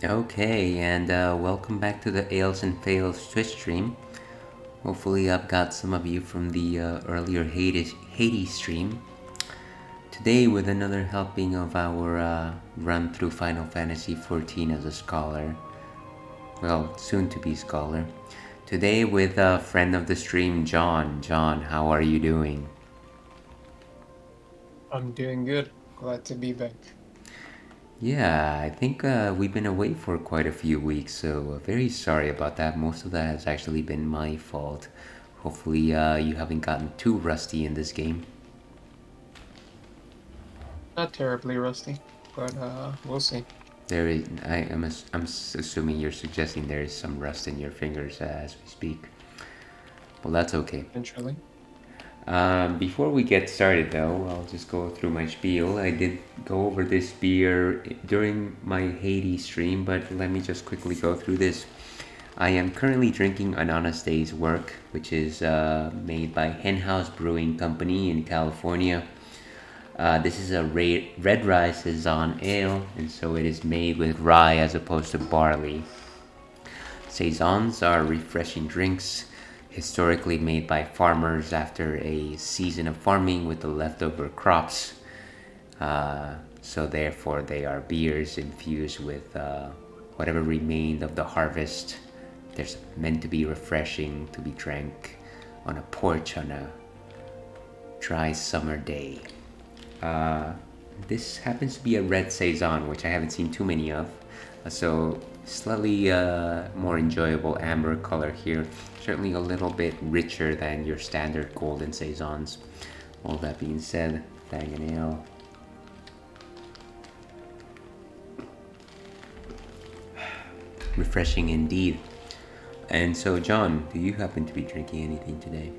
Okay, and welcome back to the Ales and Fails Twitch stream. Hopefully, I've got some of you from the earlier Hades stream. Today, with another helping of our run through Final Fantasy XIV as a scholar. Well, soon to be scholar. Today, with a friend of the stream, John. John, how are you doing? I'm doing good. Glad to be back. Yeah, I think we've been away for quite a few weeks, so very sorry about that. Most of that has actually been my fault. Hopefully, you haven't gotten too rusty in this game. Not terribly rusty, but we'll see. There is, assuming you're suggesting there is some rust in your fingers as we speak. Well, that's okay. Eventually. Before we get started, though, I'll just go through my spiel. I did go over this beer during my Hades stream, but let me just quickly go through this. I am currently drinking an Honest Day's Work, which is made by Henhouse Brewing Company in California. This is a red rye saison ale, and so it is made with rye as opposed to barley. Saisons are refreshing drinks, historically made by farmers after a season of farming with the leftover crops. So therefore, they are beers infused with whatever remained of the harvest. They're meant to be refreshing, to be drank on a porch on a dry summer day. Uh, this happens to be a red saison, which I haven't seen too many of. So slightly more enjoyable amber color here. Certainly a little bit richer than your standard golden saisons. All that being said, Fang and Ale. Refreshing indeed. And so, John, do you happen to be drinking anything today?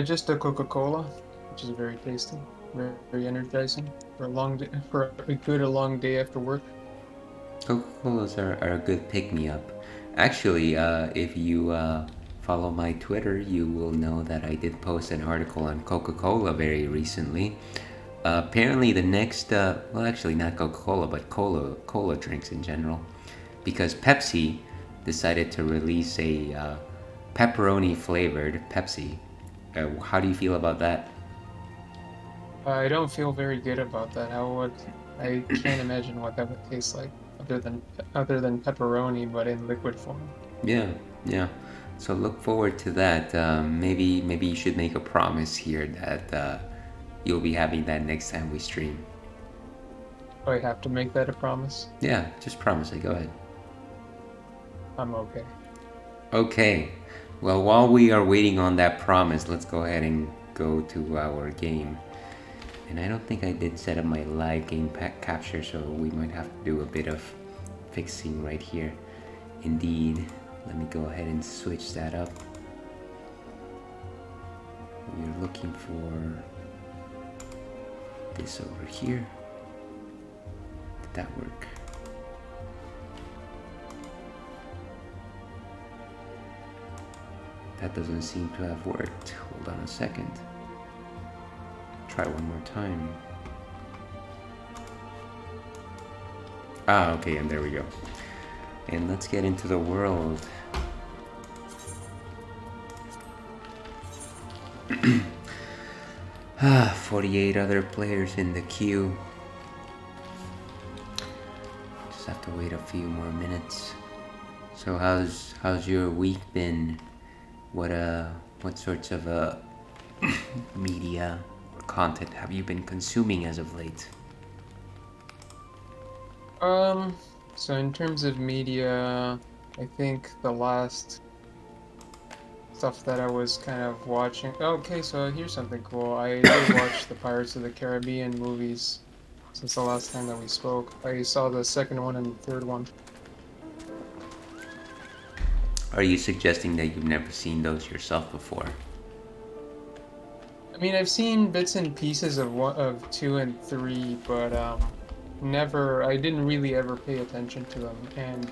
Just a Coca-Cola, which is very tasty, very energizing for a long day, for a long day after work. Coca-Colas are a good pick-me-up. Actually, if you follow my Twitter, you will know that I did post an article on Coca-Cola very recently. Apparently, the next, well, actually not Coca-Cola, but cola drinks in general, because Pepsi decided to release a pepperoni flavored Pepsi. How do you feel about that? I don't feel very good about that. I can't imagine what that would taste like other than pepperoni, but in liquid form. Yeah, yeah. So look forward to that. Maybe you should make a promise here that you'll be having that next time we stream. Do I have to make that a promise? Yeah, just promise it. Go ahead. I'm okay. Okay. Well, while we are waiting on that promise, let's go ahead and go to our game. And I don't think I did set up my live game capture, so we might have to do a bit of fixing right here. Indeed. Let me go ahead and switch that up. We're looking for this over here. Did that work? That doesn't seem to have worked. Hold on a second. Try one more time. Ah, okay, and there we go. And let's get into the world. 48 other players in the queue. Just have to wait a few more minutes. So how's your week been? What sorts of media or content have you been consuming as of late? Um, so in terms of media, I think the last stuff that I was kind of watching. Okay, so here's something cool. I did watch the Pirates of the Caribbean movies since the last time that we spoke. I saw the second one and the third one. Are you suggesting that you've never seen those yourself before? I mean, I've seen bits and pieces of two and three, but never. I didn't really ever pay attention to them, and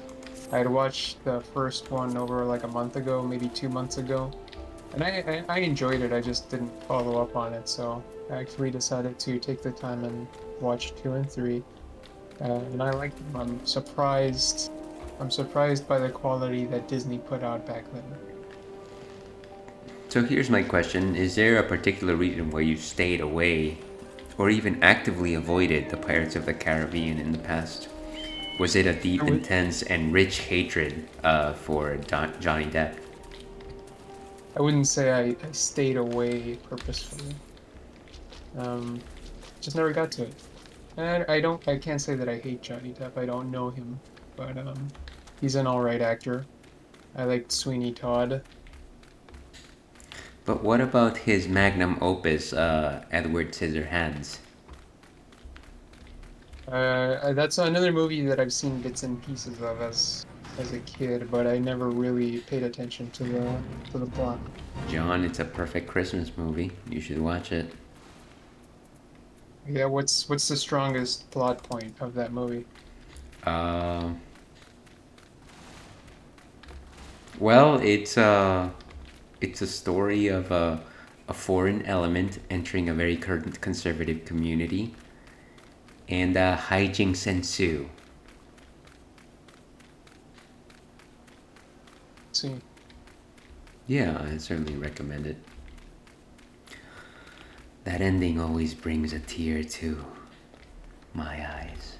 I had watched the first one over like a month ago, maybe 2 months ago, and I enjoyed it. I just didn't follow up on it, so I actually decided to take the time and watch two and three. and I like them. I'm surprised by the quality that Disney put out back then. So here's my question: is there a particular reason why you stayed away, or even actively avoided the Pirates of the Caribbean in the past? Was it a I deep, would intense, and rich hatred for Johnny Depp? I wouldn't say I stayed away purposefully. Um, just never got to it. And I can't say that I hate Johnny Depp. I don't know him, but he's an all right actor. I liked Sweeney Todd. But what about his magnum opus, Edward Scissorhands? That's another movie that I've seen bits and pieces of as a kid, but I never really paid attention to the plot. John, it's a perfect Christmas movie. You should watch it. Yeah, what's the strongest plot point of that movie? Uh, well, it's a story of a foreign element entering a very conservative community, and hijinks ensue. See, Yeah, I certainly recommend it. That ending always brings a tear to my eyes.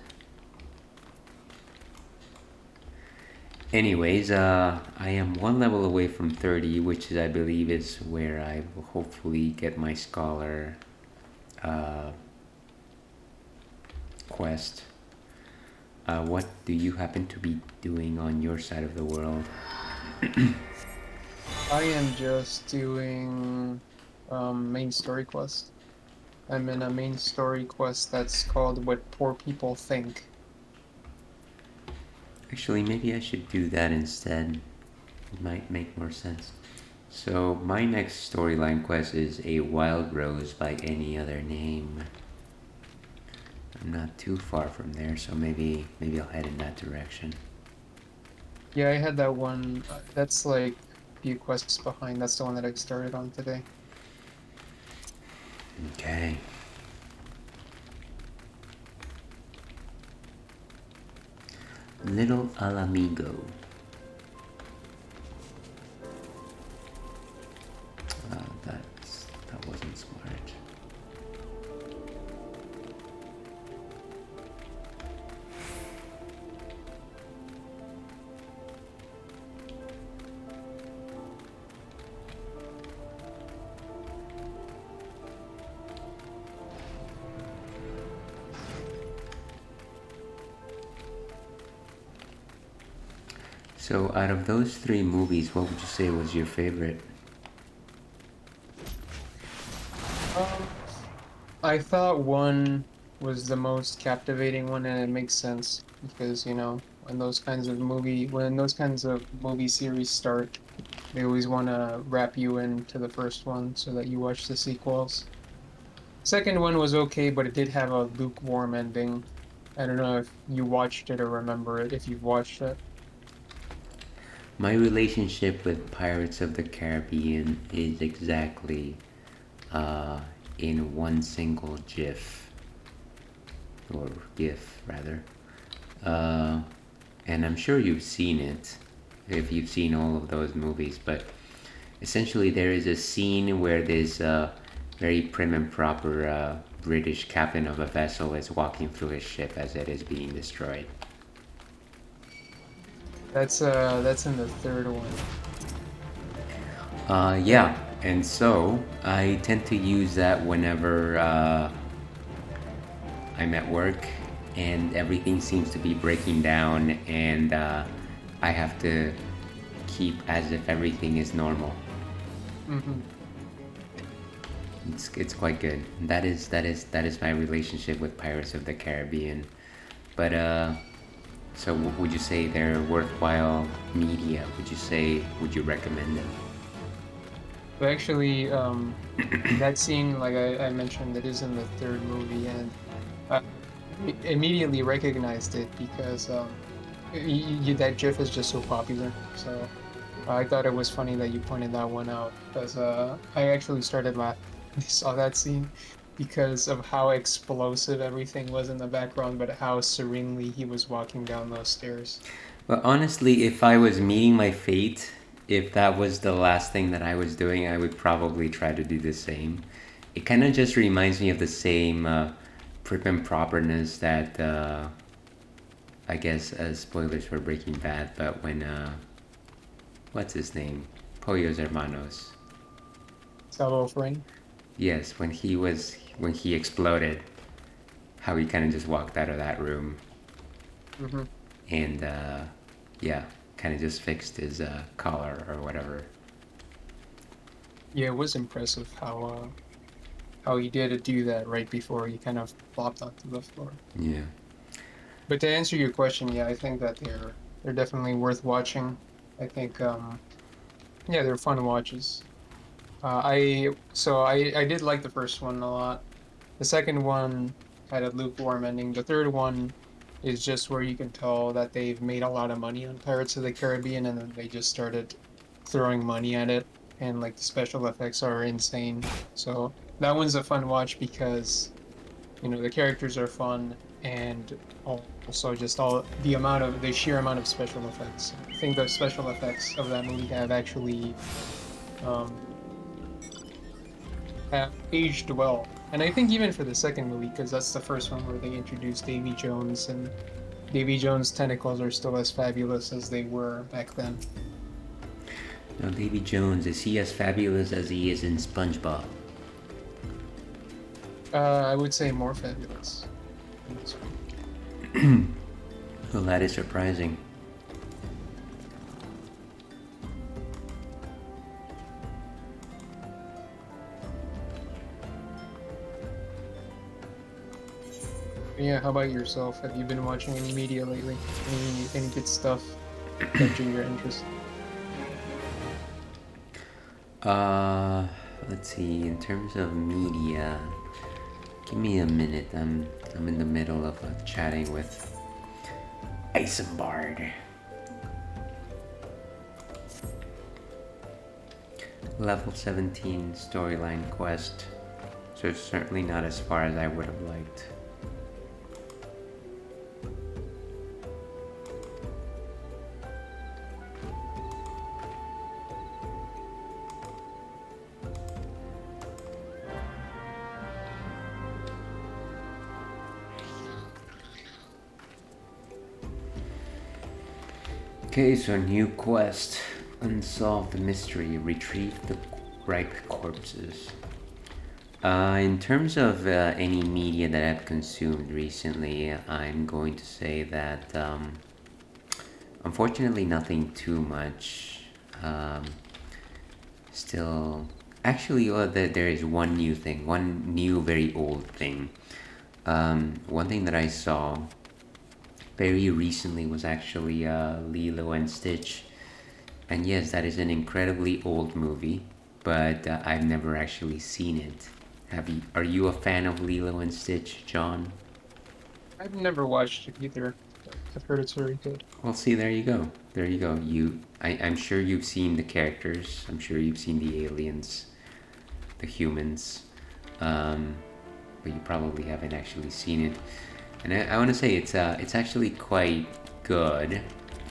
Anyways, I am one level away from 30, which is, I believe, is where I will hopefully get my scholar uh, quest. What do you happen to be doing on your side of the world? I am just doing main story quest. I'm in a main story quest that's called What Poor People Think. Actually, maybe I should do that instead. It might make more sense. So, my next storyline quest is A Wild Rose by Any Other Name. I'm not too far from there, so maybe I'll head in that direction. Yeah, I had that one. That's like a few quests behind. That's the one that I started on today. Okay. Little Alamigo. That wasn't smart. So, out of those three movies, what would you say was your favorite? Um, I thought one was the most captivating one, and it makes sense because, when those kinds of movie series start, they always want to wrap you into the first one so that you watch the sequels. Second one was okay, but it did have a lukewarm ending. I don't know if you watched it or remember it, if you've watched it. My relationship with Pirates of the Caribbean is exactly uh, in one single GIF, or GIF rather. Uh, and I'm sure you've seen it if you've seen all of those movies, but essentially there is a scene where this very prim and proper British captain of a vessel is walking through his ship as it is being destroyed. That's in the third one. Yeah, and so I tend to use that whenever I'm at work and everything seems to be breaking down, and I have to keep as if everything is normal. Hmm. It's quite good. That is my relationship with Pirates of the Caribbean. But so would you say they're worthwhile media? Would you recommend them? But actually, that scene, like I mentioned, it is in the third movie, and I immediately recognized it because that GIF is just so popular. So I thought it was funny that you pointed that one out because I actually started laughing when I saw that scene because of how explosive everything was in the background, but how serenely he was walking down those stairs. But honestly, if I was meeting my fate, if that was the last thing that I was doing, I would probably try to do the same. It kind of just reminds me of the same prim and properness that I guess spoilers for Breaking Bad, but when what's his name, Pollo's Hermanos. Solo Frame. Yes, when he exploded, how he kind of just walked out of that room Hmm. and yeah, kind of just fixed his collar or whatever. Yeah, it was impressive how he did do that right before he kind of flopped onto the floor. Yeah. But to answer your question, yeah, I think that they're definitely worth watching. I think yeah, they're fun watches. I did like the first one a lot. The second one had a lukewarm ending. The third one is just where you can tell that they've made a lot of money on Pirates of the Caribbean and then they just started throwing money at it and like the special effects are insane. So that one's a fun watch because the characters are fun and also just all the sheer amount of special effects. I think the special effects of that movie um have aged well. And I think even for the second movie, because that's the first one where they introduced Davy Jones, and Davy Jones' tentacles are still as fabulous as they were back then. Now, Davy Jones, is he as fabulous as he is in SpongeBob? I would say more fabulous in this one. Well, that is surprising. Yeah, how about yourself? Have you been watching any media lately? Any good stuff catching your interest? Uh, let's see. In terms of media, give me a minute. I'm in the middle of chatting with Isambard. Level 17 storyline quest. So it's certainly not as far as I would have liked. Okay, so new quest. Unsolve the mystery. Retrieve the ripe corpses. In terms of any media that I've consumed recently, I'm going to say that unfortunately nothing too much. Still, actually, there is one new thing, one new, very old thing. One thing that I saw very recently was actually Lilo and Stitch. And yes, that is an incredibly old movie, but I've never actually seen it. Are you a fan of Lilo and Stitch, John? I've never watched it either, but I've heard it's very good. Well, see, there you go. There you go. I'm sure you've seen the characters. I'm sure you've seen the aliens, the humans, but you probably haven't actually seen it. And I want to say it's actually quite good.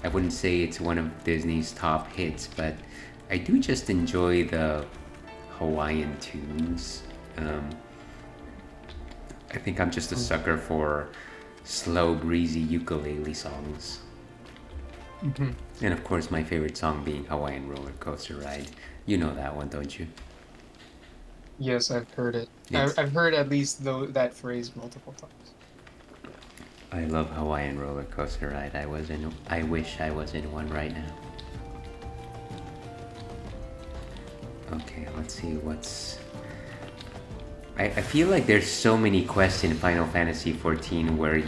I wouldn't say it's one of Disney's top hits, but I do just enjoy the Hawaiian tunes. I think I'm just a sucker for slow, breezy ukulele songs. Mm-hmm. And of course, my favorite song being Hawaiian Roller Coaster Ride. You know that one, don't you? Yes, I've heard it. Yes. I've heard at least that phrase multiple times. I love Hawaiian Roller Coaster Ride. I wish I was in one right now. Okay, let's see what's. I feel like there's so many quests in Final Fantasy XIV where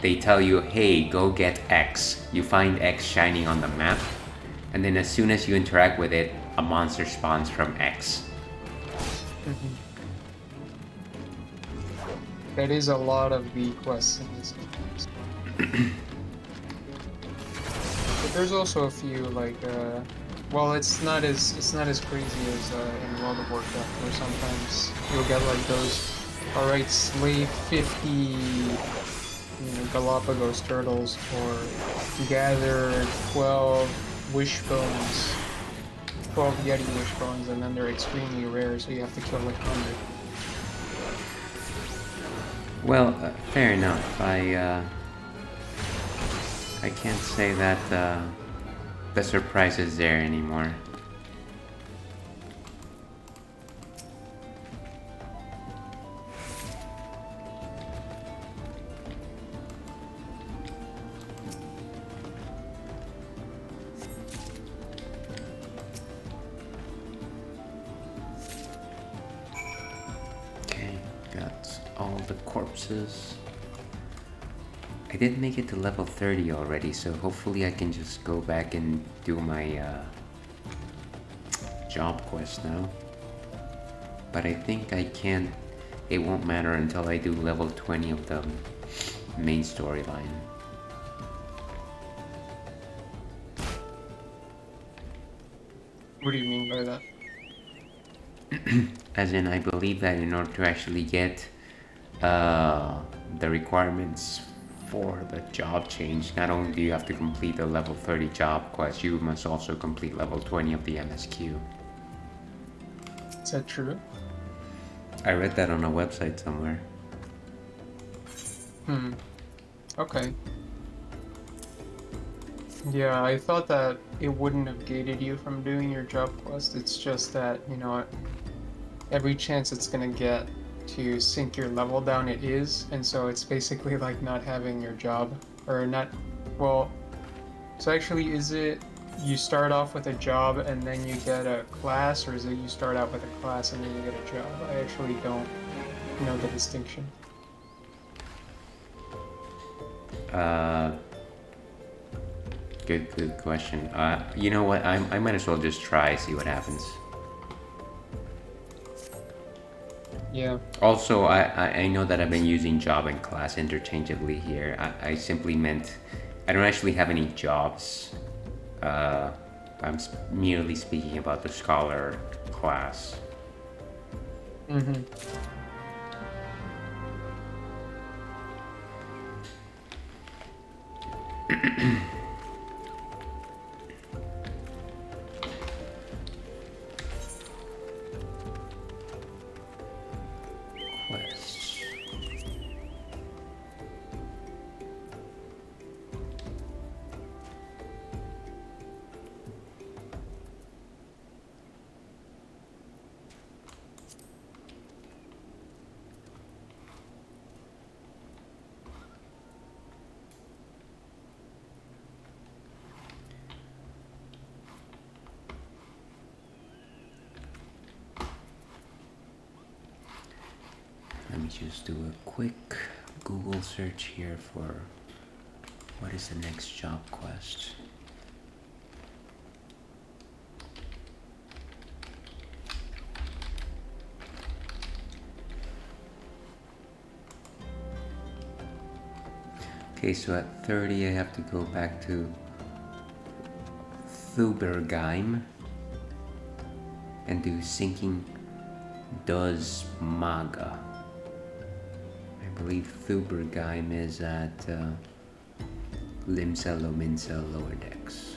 they tell you, hey, go get X. You find X shining on the map, and then as soon as you interact with it, a monster spawns from X. Mm-hmm. That is a lot of the quests in this game. But there's also a few like well, it's not as crazy as in World of Warcraft, where sometimes you'll get like those Alright, slay 50 Galapagos turtles, or gather 12 wishbones, 12 Yeti wishbones, and then they're extremely rare, so you have to kill like 100. Well, fair enough. I can't say that the surprise is there anymore. All the corpses. I did make it to level 30 already, so hopefully I can just go back and do my job quest now. But I think I can't, it won't matter until I do level 20 of the main storyline. What do you mean by that? As in, I believe that in order to actually get the requirements for the job change, not only do you have to complete the level 30 job quest, you must also complete level 20 of the MSQ. Is that true? I read that on a website somewhere. Okay. Yeah, I thought that it wouldn't have gated you from doing your job quest. It's just that, every chance it's gonna get to sink your level down, it is. And so it's basically like not having your job. Or not, well, so actually, is it you start off with a job and then you get a class, or is it you start out with a class and then you get a job? I actually don't know the distinction. Good question. You know what? I might as well just try, see what happens. Yeah. Also, I know that I've been using job and class interchangeably here. I simply meant I don't actually have any jobs. I'm merely speaking about the scholar class. Mm-hmm. Quests. Let me just do a quick Google search here for what is the next job quest. Okay, so at 30 I have to go back to Thubergeim and do Sinking Does Maga. I believe Thubergeim is at Limsa Lominsa Lower Decks.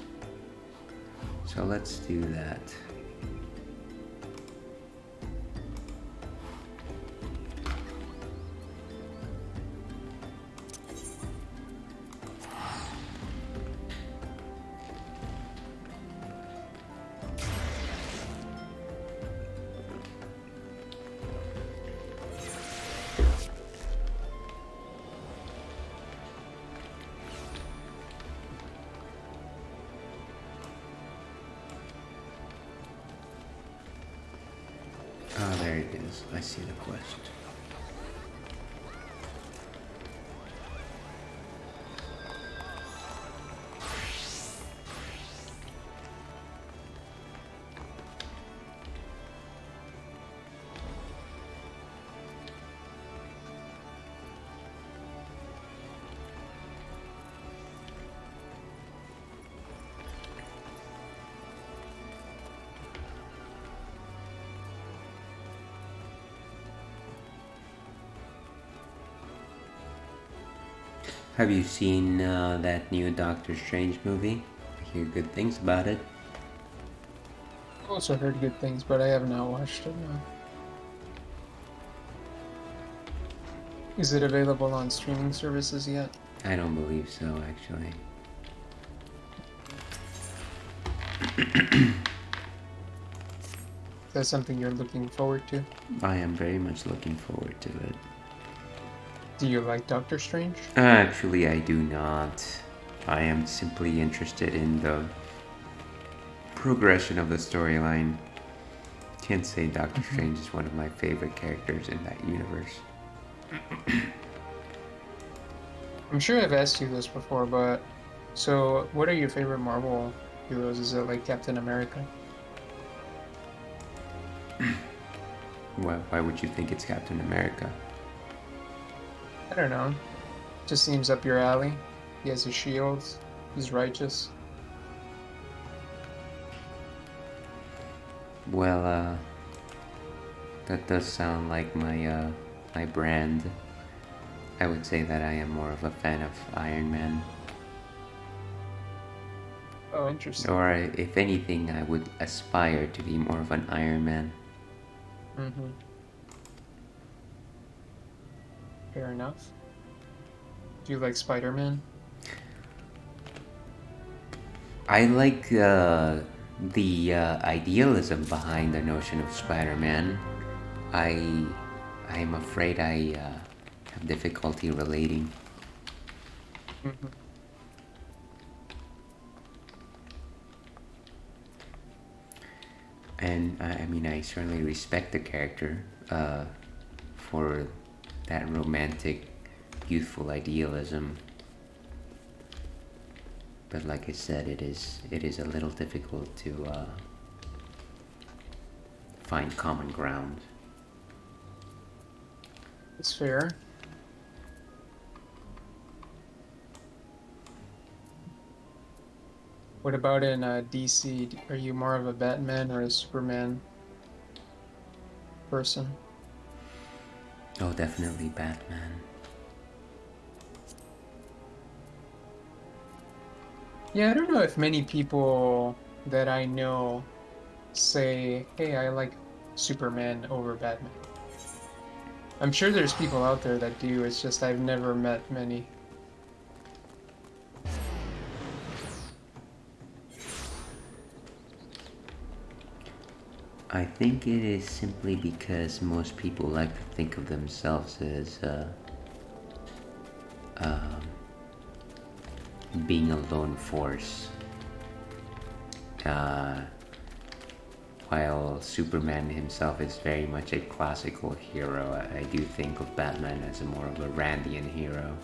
So let's do that. Ah, there it is. I see the quest. Have you seen that new Doctor Strange movie? I hear good things about it. I've also heard good things, but I have not watched it. No. Is it available on streaming services yet? I don't believe so, actually. Is that something you're looking forward to? I am very much looking forward to it. Do you like Doctor Strange? Actually, I do not. I am simply interested in the progression of the storyline. Can't say Doctor Strange is one of my favorite characters in that universe. I'm sure I've asked you this before, but so what are your favorite Marvel heroes? Is it like Captain America? Well, why would you think it's Captain America? I don't know. Just seems up your alley. He has a shield. He's righteous. Well, that does sound like my brand. I would say that I am more of a fan of Iron Man. Oh, interesting. Or if anything, I would aspire to be more of an Iron Man. Mm-hmm. Fair enough. Do you like Spider-Man? I like the idealism behind the notion of Spider-Man. I'm afraid I have difficulty relating. Mm-hmm. And I mean, I certainly respect the character for that romantic, youthful idealism. But like I said, it is a little difficult to find common ground. It's fair. What about in DC? Are you more of a Batman or a Superman person? Oh, definitely Batman. Yeah, I don't know if many people that I know say, hey, I like Superman over Batman. I'm sure there's people out there that do, it's just I've never met many. I think it is simply because most people like to think of themselves as um, being a lone force. Uh, while Superman himself is very much a classical hero, I do think of Batman as a more of a Randian hero.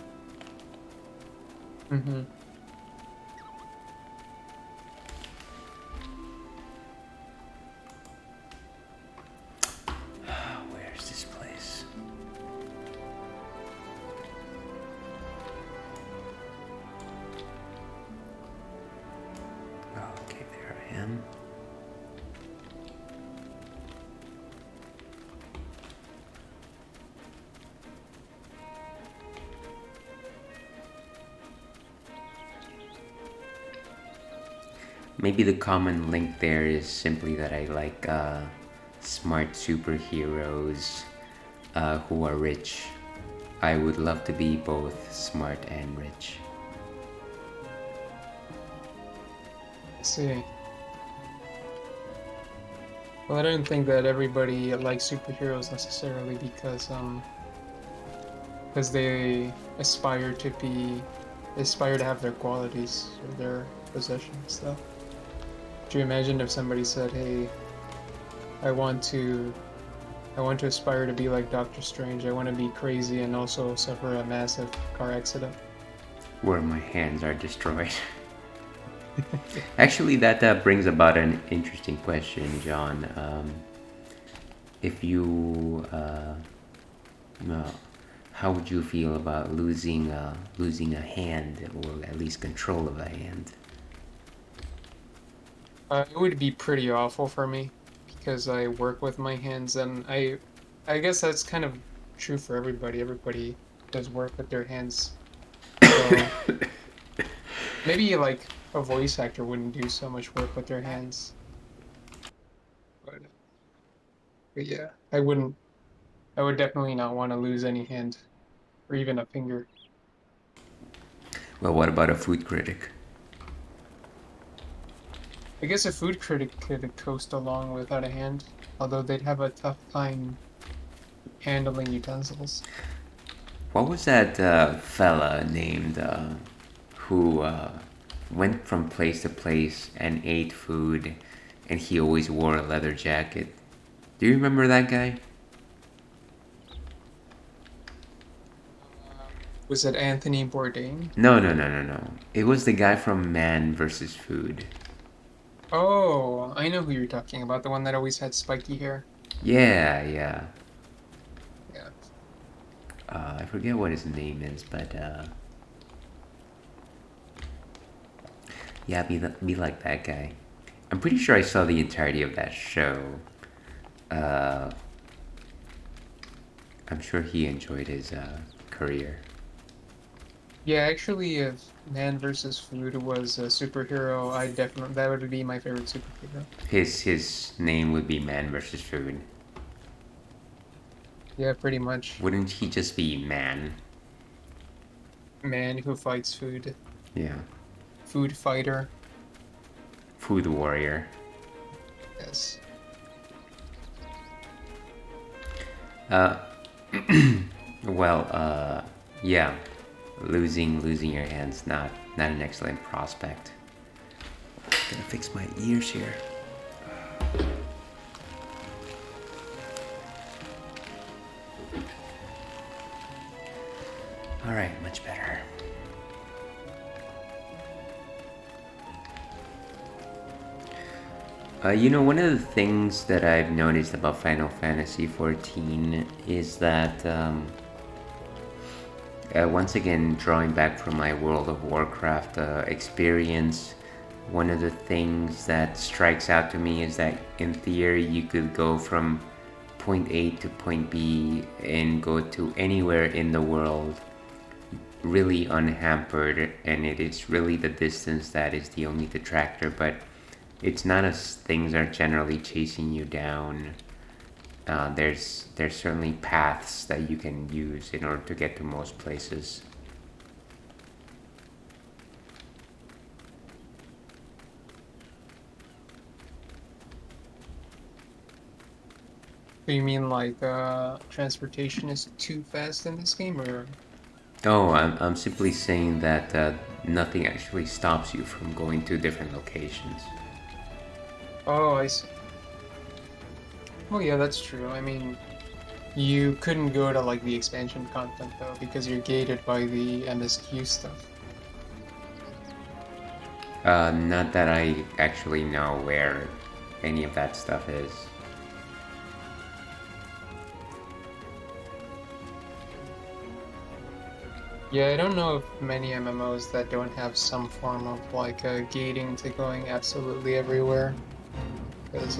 Mm-hmm. Where's this place? Okay, there I am. Maybe the common link there is simply that I like smart superheroes who are rich. I would love to be both smart and rich. See. Well, I don't think that everybody likes superheroes necessarily because they aspire to be aspire to have their qualities or their possessions stuff. Do you imagine if somebody said, "Hey, I want to I want to aspire to be like Doctor Strange. I want to be crazy and also suffer a massive car accident." Where my hands are destroyed. Actually, that brings about an interesting question, John. If you, how would you feel about losing a hand, or at least control of a hand? It would be pretty awful for me because I work with my hands, and I guess that's kind of true for everybody. Everybody does work with their hands So maybe like a voice actor wouldn't do so much work with their hands. But, but yeah, I wouldn't. I would definitely not want to lose any hand or even a finger. Well, what about a food critic? I guess a food critic could coast along without a hand, although they'd have a tough time handling utensils. What was that fella named who went from place to place and ate food, and he always wore a leather jacket? Do you remember that guy? Was it Anthony Bourdain? No, no, no, no, no. It was the guy from Man versus Food. Oh, I know who you're talking about, the one that always had spiky hair. Yeah, yeah. Yeah. I forget what his name is, but yeah, be like that guy. I'm pretty sure I saw the entirety of that show. Uh, I'm sure he enjoyed his career. Yeah, actually, if Man versus Food was a superhero, I definitely that would be my favorite superhero. His name would be Man versus Food. Yeah, pretty much. Wouldn't he just be Man? Man who fights food. Yeah, Food fighter. Food Warrior. Yes. Uh, well, yeah, losing your hands not an excellent prospect. Gotta fix my ears here. All right, much better. One of the things that I've noticed about Final Fantasy XIV is that, once again, drawing back from my World of Warcraft experience, one of the things that strikes out to me is that in theory you could go from point A to point B and go to anywhere in the world really unhampered, and it is really the distance that is the only detractor. But it's not as things are generally chasing you down. There's certainly paths that you can use in order to get to most places. So you mean like transportation is too fast in this game, or Oh, I'm simply saying that nothing actually stops you from going to different locations. oh, I see. Well, yeah, that's true. I mean, you couldn't go to like the expansion content though because you're gated by the MSQ stuff. Not that I actually know where any of that stuff is. Yeah, I don't know of many MMOs that don't have some form of like gating to going absolutely everywhere. Because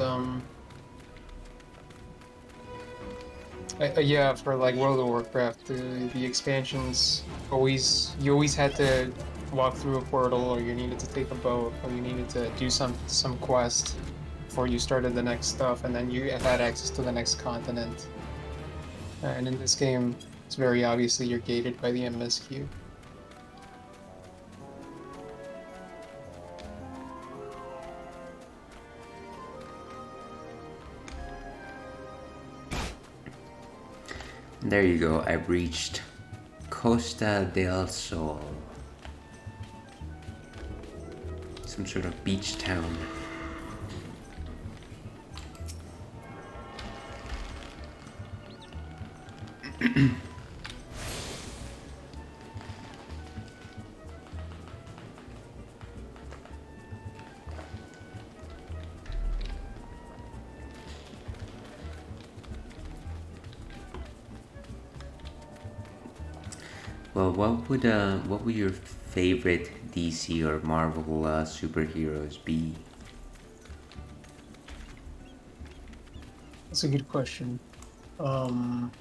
yeah, for like World of Warcraft, the expansions always you always had to walk through a portal, or you needed to take a boat, or you needed to do some quest before you started the next stuff, and then you had access to the next continent. And in this game, it's very obviously you're gated by the MSQ. There you go, I've reached Costa del Sol. Some sort of beach town. Well, what would your favorite DC or Marvel superheroes be? That's a good question. Um,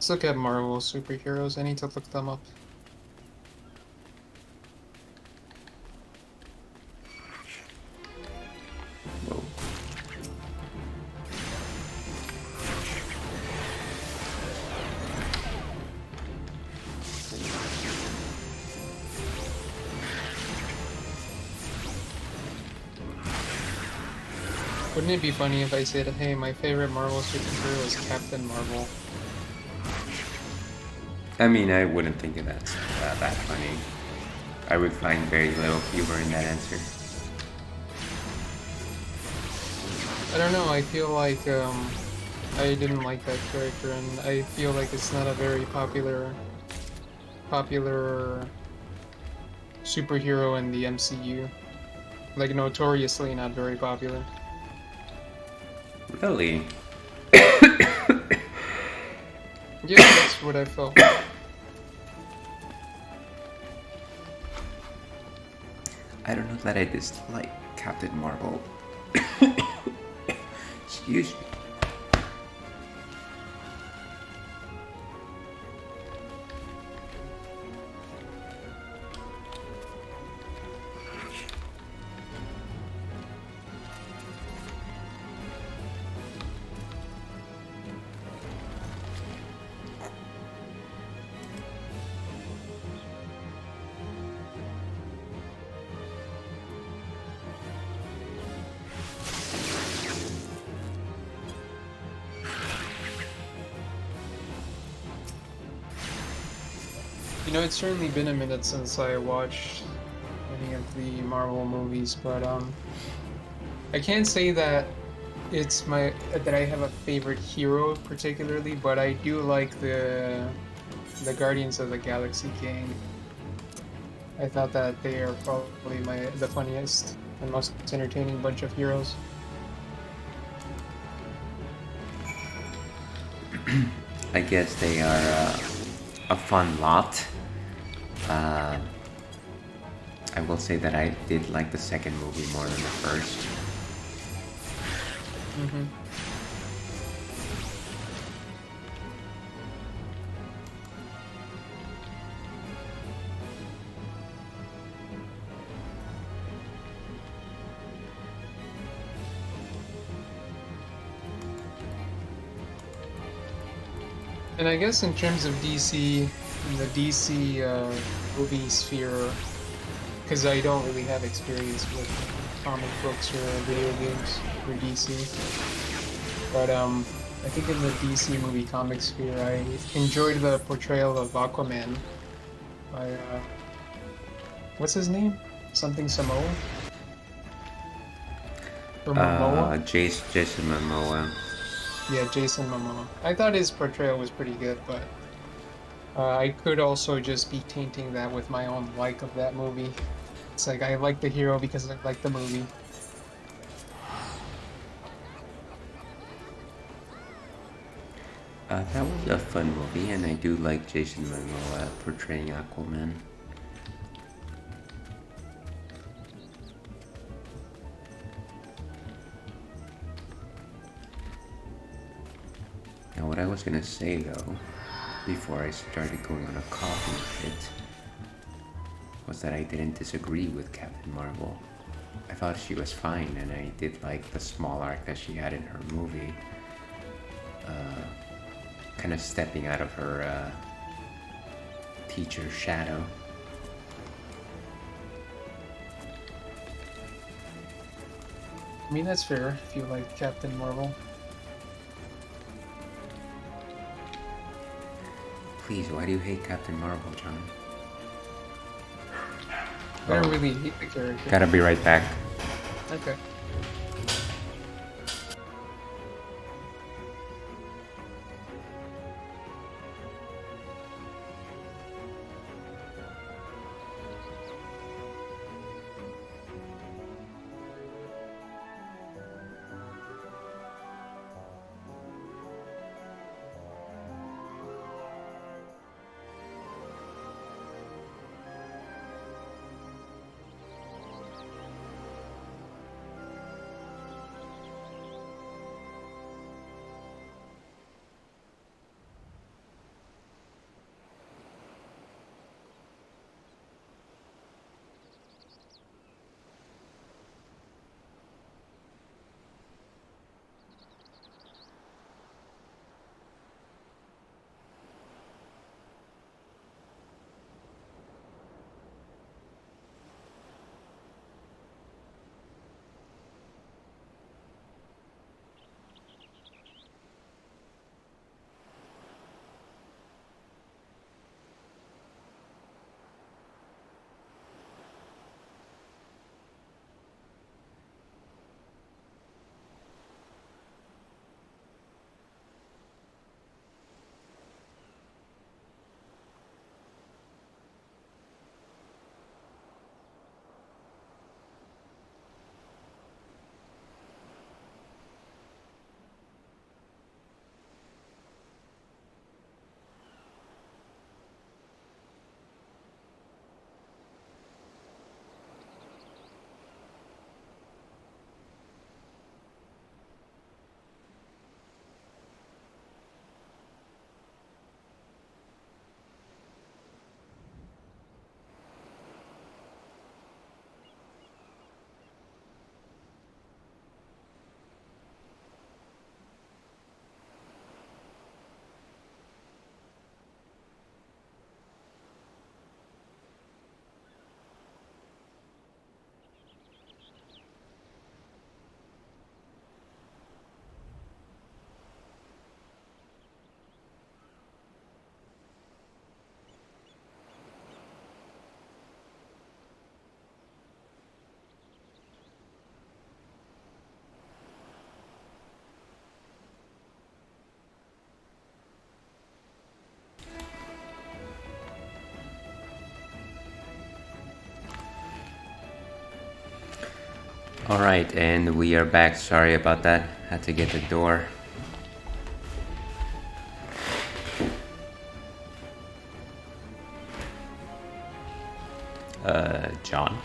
Let's look at Marvel superheroes. I need to look them up. Whoa. Wouldn't it be funny if I said, hey, my favorite Marvel superhero is Captain Marvel? I mean, I wouldn't think of that funny. I would find very little humor in that answer. I don't know, I feel like I didn't like that character, and I feel like it's not a very popular superhero in the MCU. Like, notoriously not very popular. Really? Yeah, that's what I felt. I don't know that I dislike Captain Marvel. Excuse me. You know, it's certainly been a minute since I watched any of the Marvel movies, but I can't say that it's that I have a favorite hero particularly, but I do like the Guardians of the Galaxy gang. I thought that they are probably the funniest and most entertaining bunch of heroes. I guess they are a fun lot. Uh, I will say that I did like the second movie more than the first. Mm-hmm. And I guess in terms of DC, in the DC movie sphere, because I don't really have experience with comic books or video games for DC, but I think in the DC movie comic sphere, I enjoyed the portrayal of Aquaman by what's his name? Something Samoa or Momoa? Jason Momoa. Yeah, Jason Momoa. I thought his portrayal was pretty good, but I could also just be tainting that with my own like of that movie. It's like I like the hero because I like the movie. That was a fun movie, and I do like Jason Momoa portraying Aquaman. Now, what I was gonna say though, before I started going on a coffee fit, was that I didn't disagree with Captain Marvel. I thought she was fine, and I did like the small arc that she had in her movie. Kind of stepping out of her teacher's shadow. I mean, that's fair if you like Captain Marvel. Please, why do you hate Captain Marvel, John? I don't Oh, really hate the character. gotta be right back. Okay. Alright, and we are back. Sorry about that. Had to get the door. John?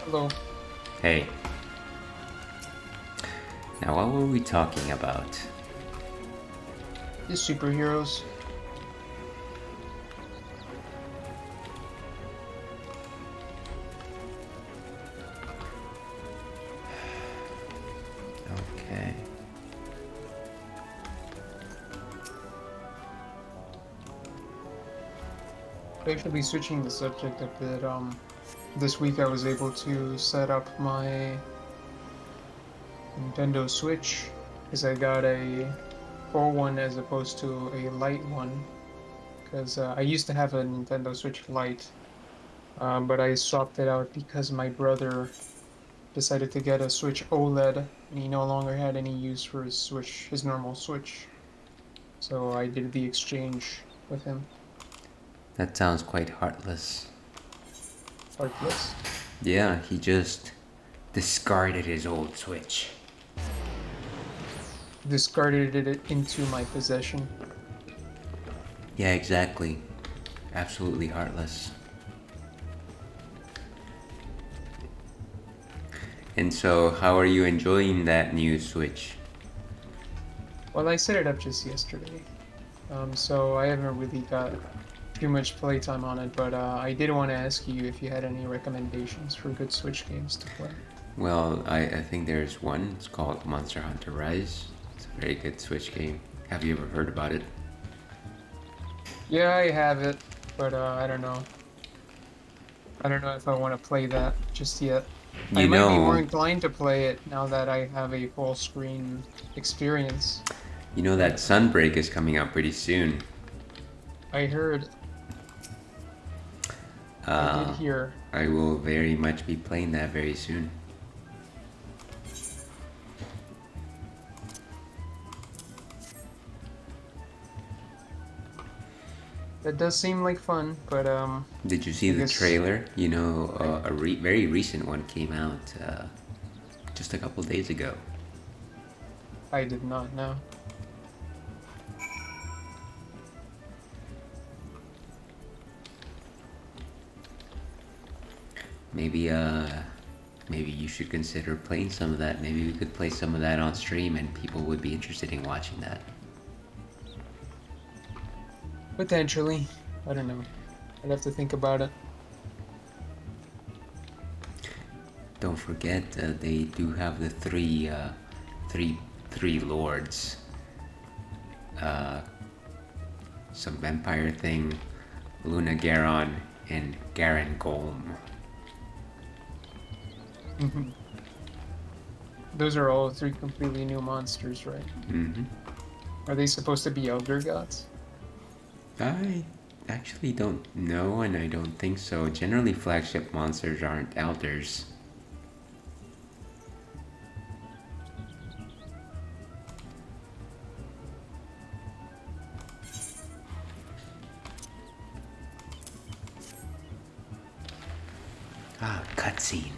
Hello. Hey. Now, what were we talking about? The superheroes. Okay. Actually, switching the subject a bit, this week I was able to set up my Nintendo Switch because I got a full one as opposed to a light one. Because I used to have a Nintendo Switch Lite, but I swapped it out because my brother decided to get a Switch OLED, and he no longer had any use for his Switch, his normal Switch. So I did the exchange with him. That sounds quite heartless. Heartless. Yeah, he just discarded his old Switch. Discarded it into my possession. Yeah, exactly. Absolutely heartless. And so, how are you enjoying that new Switch? Well, I set it up just yesterday, so I haven't really got too much playtime on it, but I did want to ask you if you had any recommendations for good Switch games to play. Well, I think there's one. It's called Monster Hunter Rise. It's a very good Switch game. Have you ever heard about it? Yeah, I have it, but I don't know. I don't know if I want to play that just yet. I You might be more know, inclined to play it now that I have a full screen experience. you know that Sunbreak is coming out pretty soon. I heard, I did Uh, hear. I will very much be playing that very soon. That does seem like fun, but Did you see I the guess trailer? You know, very recent one came out just a couple days ago. I did not know. Maybe maybe you should consider playing some of that. Maybe we could play some of that on stream and people would be interested in watching that. Potentially. I don't know. I'd have to think about it. Don't forget, they do have the three lords. Uh, some vampire thing, Luna Garon, and Garen Golem. Mhm. Those are all three completely new monsters, right? Mm-hmm. Are they supposed to be elder gods? I actually don't know, and I don't think so. Generally, flagship monsters aren't elders. Ah, cutscene.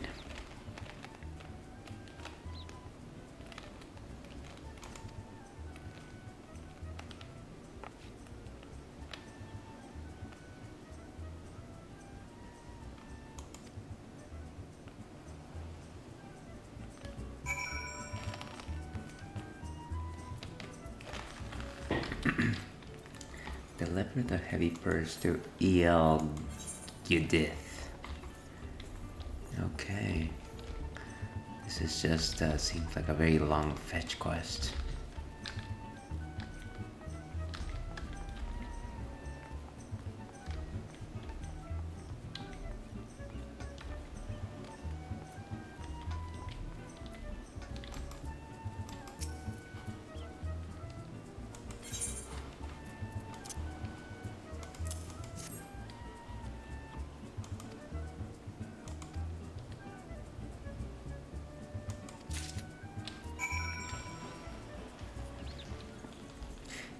Deliver the heavy purse to El Gudith. Okay. This is just seems like a very long fetch quest.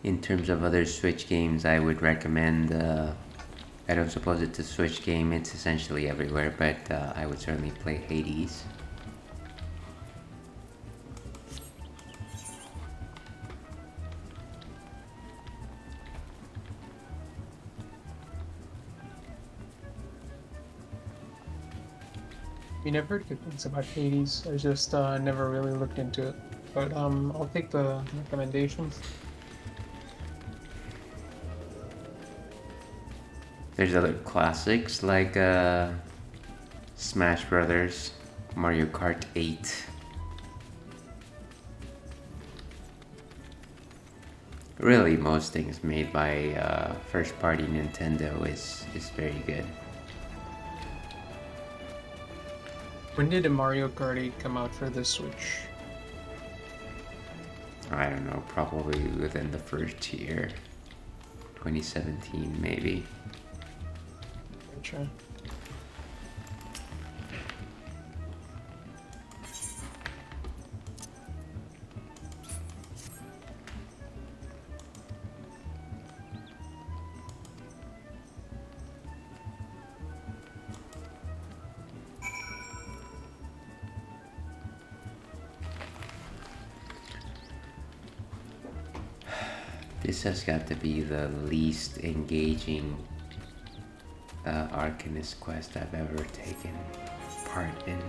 In terms of other Switch games, I would recommend. I don't suppose it's a Switch game; it's essentially everywhere. But I would certainly play Hades. mean, I've heard good things about Hades. I just never really looked into it. But I'll take the recommendations. There's other classics like Smash Brothers, Mario Kart 8. Really, most things made by first-party Nintendo is very good. When did a Mario Kart 8 come out for the Switch? I don't know, probably within the first year, 2017 maybe. Gotcha. This has got to be the least engaging arcanist quest I've ever taken part in.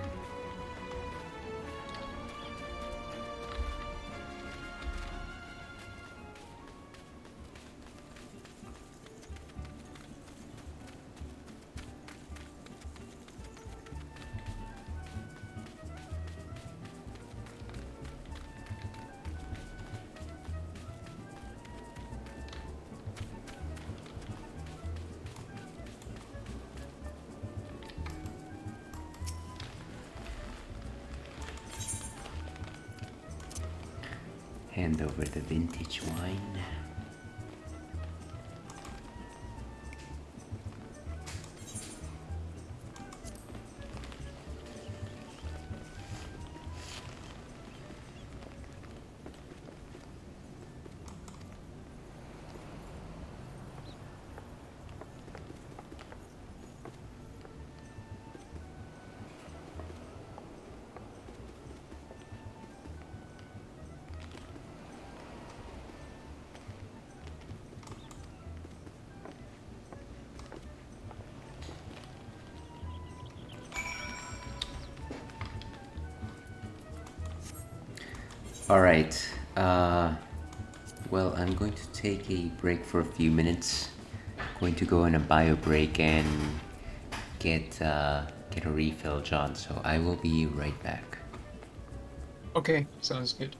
Hand over the vintage wine. Alright, well, I'm going to take a break for a few minutes. Going to go on a bio break and get a refill, John, so I will be right back. Okay, sounds good.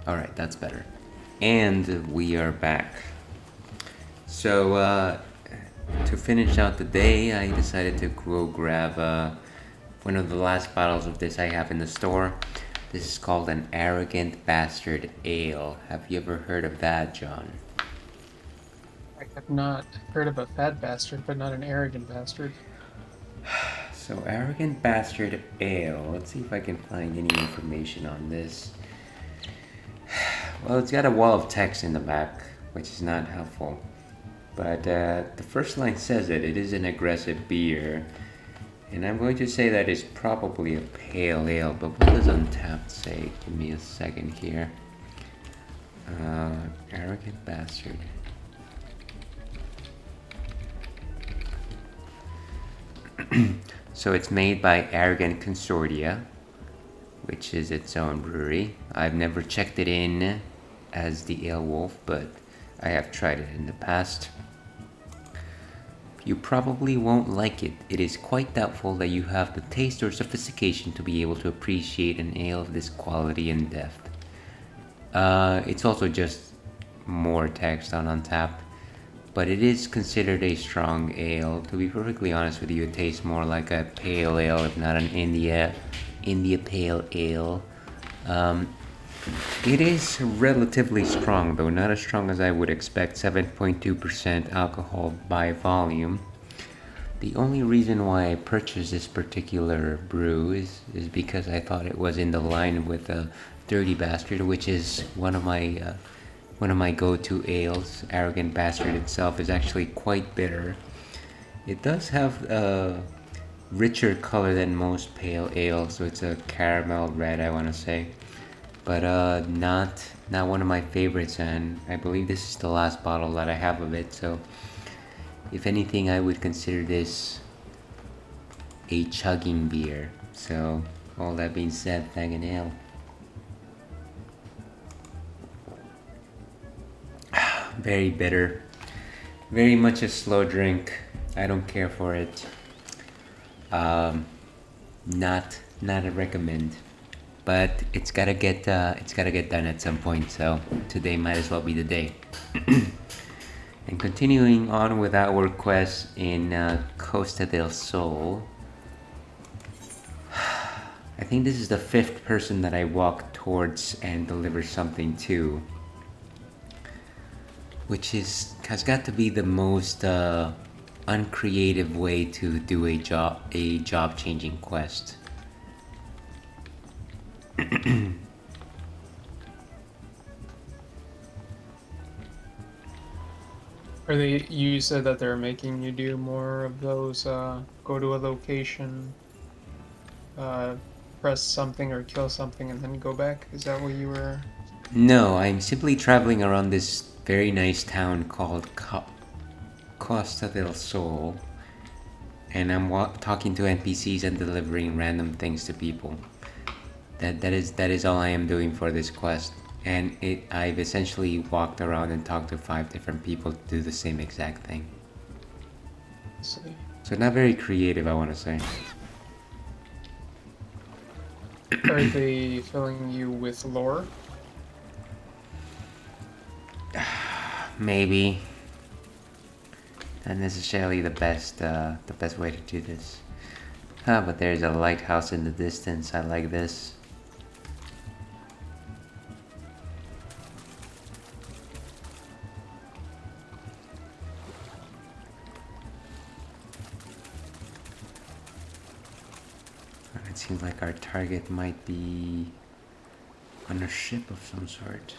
Alright, that's better. And we are back. So, to finish out the day, I decided to go grab one of the last bottles of this I have in the store. This is called an Arrogant Bastard Ale. Have you ever heard of that, John? I have not heard of a fat bastard, but not an arrogant bastard. So, Arrogant Bastard Ale. Let's see if I can find any information on this. Well, it's got a wall of text in the back, which is not helpful. But the first line says it is an aggressive beer. And I'm going to say that it's probably a pale ale, but what does Untapped say? Give me a second here. Arrogant Bastard. So it's made by Arrogant Consortia, which is its own brewery. I've never checked it in as the Ale Wolf, but I have tried it in the past. You probably won't like it. It is quite doubtful that you have the taste or sophistication to be able to appreciate an ale of this quality and depth. It's also just more text on Untapped, but it is considered a strong ale. To be perfectly honest with you, it tastes more like a pale ale, if not an India Pale Ale. It is relatively strong, though not as strong as I would expect. 7.2% alcohol by volume. The only reason why I purchased this particular brew is because I thought it was in the line with Dirty Bastard, which is one of my go-to ales. Arrogant Bastard itself is actually quite bitter. It does have a richer color than most pale ales, so it's a caramel red, I want to say. But not one of my favorites, and I believe this is the last bottle that I have of it, so if anything, I would consider this a chugging beer. So, all that being said, Fang and Ale. Very bitter. Very much a slow drink. I don't care for it. Not a recommend. But it's gotta get done at some point. So today might as well be the day. And continuing on with our quest in Costa del Sol. I think this is the 5th person that I walk towards and deliver something to, which has got to be the most uncreative way to do a job changing quest. You said that they're making you do more of those, go to a location, press something or kill something and then go back? Is that what you were... No, I'm simply traveling around this very nice town called Costa del Sol, and I'm talking to NPCs and delivering random things to people. That is all I am doing for this quest. And I've essentially walked around and talked to 5 different people to do the same exact thing. See. So not very creative, I want to say. Are they filling you with lore? Maybe. Not necessarily the best way to do this. But there's a lighthouse in the distance. I like this. It seems like our target might be on a ship of some sort.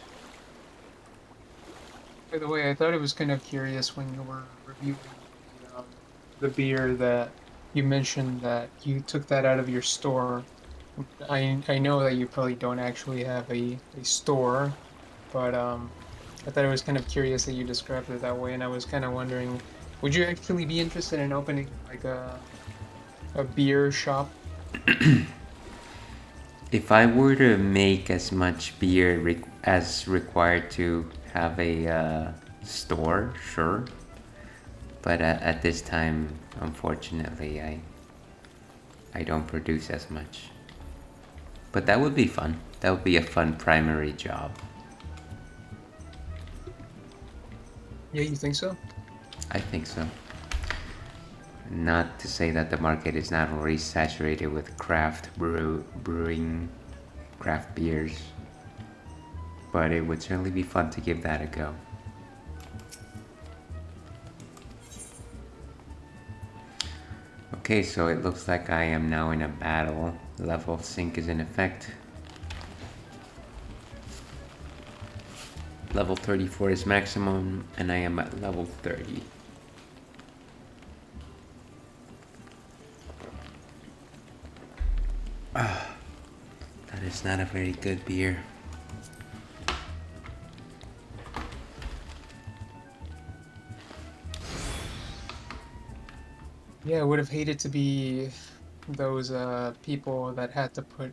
By the way, I thought it was kind of curious when you were reviewing the beer that you mentioned that you took that out of your store. I know that you probably don't actually have a store, but I thought it was kind of curious that you described it that way, and I was kind of wondering, would you actually be interested in opening like a beer shop? If I were to make as much beer as required to have a store, sure. But at this time, unfortunately, I don't produce as much. But that would be fun. That would be a fun primary job. Yeah, you think so? I think so. Not to say that the market is not already saturated with brewing craft beers, but it would certainly be fun to give that a go. Okay, so it looks like I am now in a battle. Level sync is in effect. Level 34 is maximum, and I am at level 30. That is not a very good beer. Yeah, I would have hated to be those people that had to put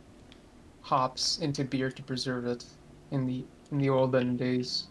hops into beer to preserve it in the olden days.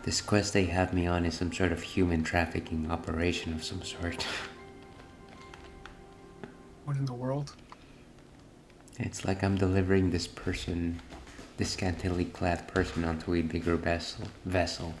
This quest they have me on is some sort of human trafficking operation of some sort. What in the world? It's like I'm delivering this person, this scantily clad person, onto a bigger vessel.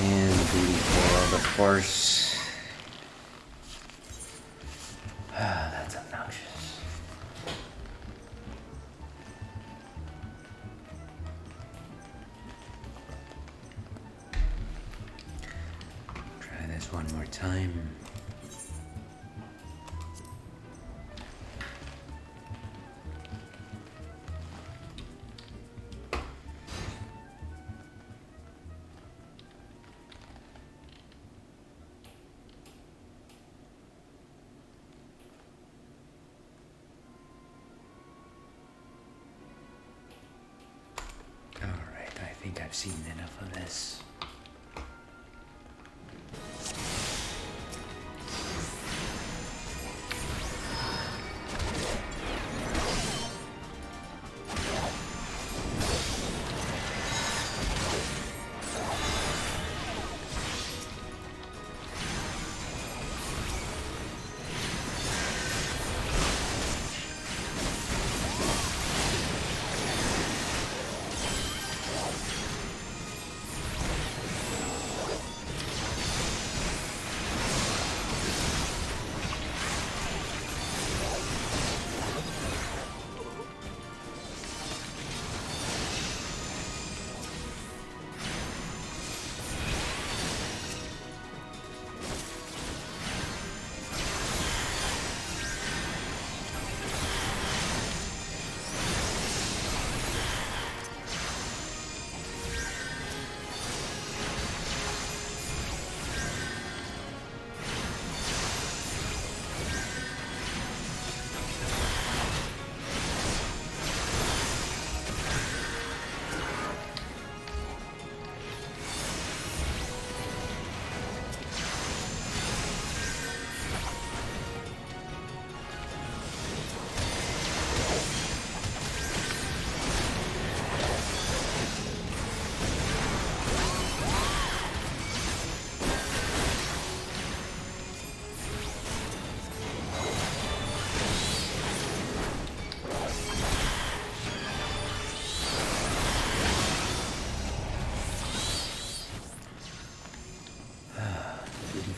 And the world, of course. That's obnoxious. Try this one more time. I think I've seen enough of this.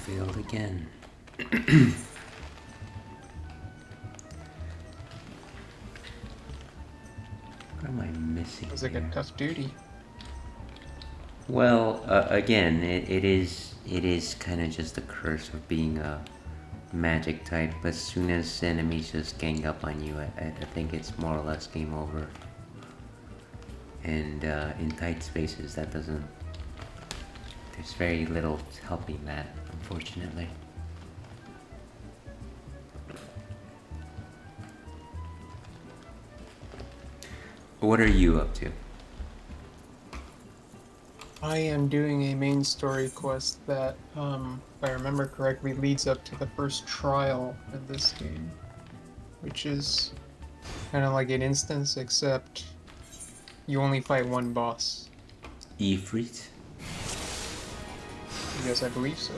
Failed again. What am I missing? It was like here? a tough duty. Well, again, it is kind of just the curse of being a magic type. As soon as enemies just gang up on you, I think it's more or less game over. And in tight spaces, that doesn't. There's very little helping that, unfortunately. What are you up to? I am doing a main story quest that, if I remember correctly, leads up to the first trial in this game, which is kind of like an instance, except you only fight one boss. Ifrit? Yes, I believe so.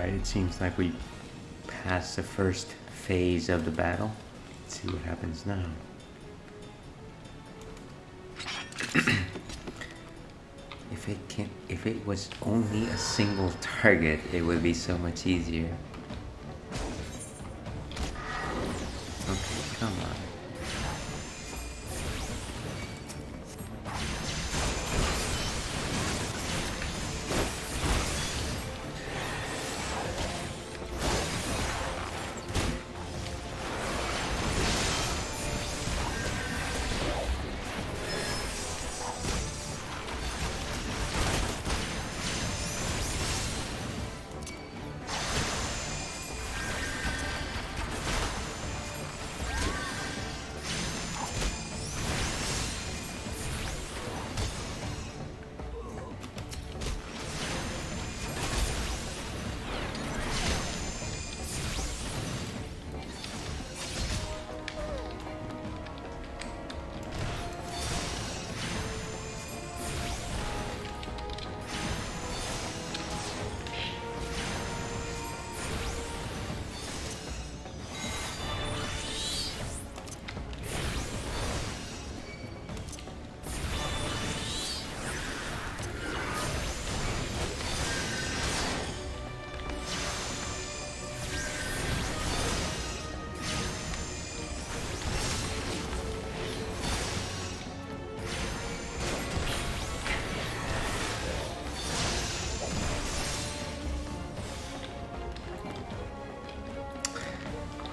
Alright, it seems like we passed the first phase of the battle. Let's see what happens now. If it was only a single target, it would be so much easier. Okay, come on.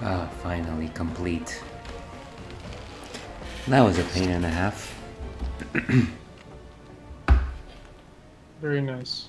Ah, finally complete. That was a pain and a half. Very nice.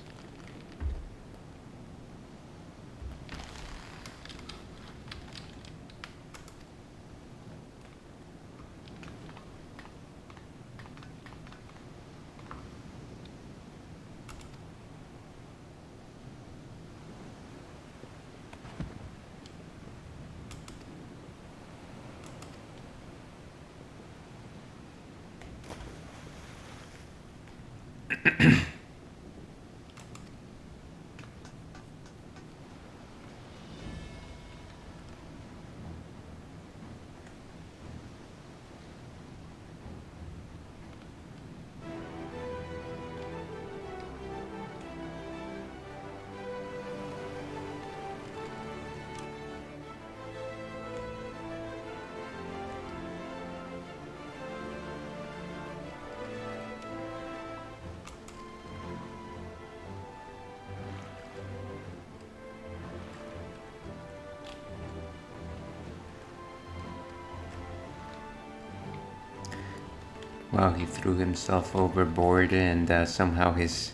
Well, he threw himself overboard and somehow his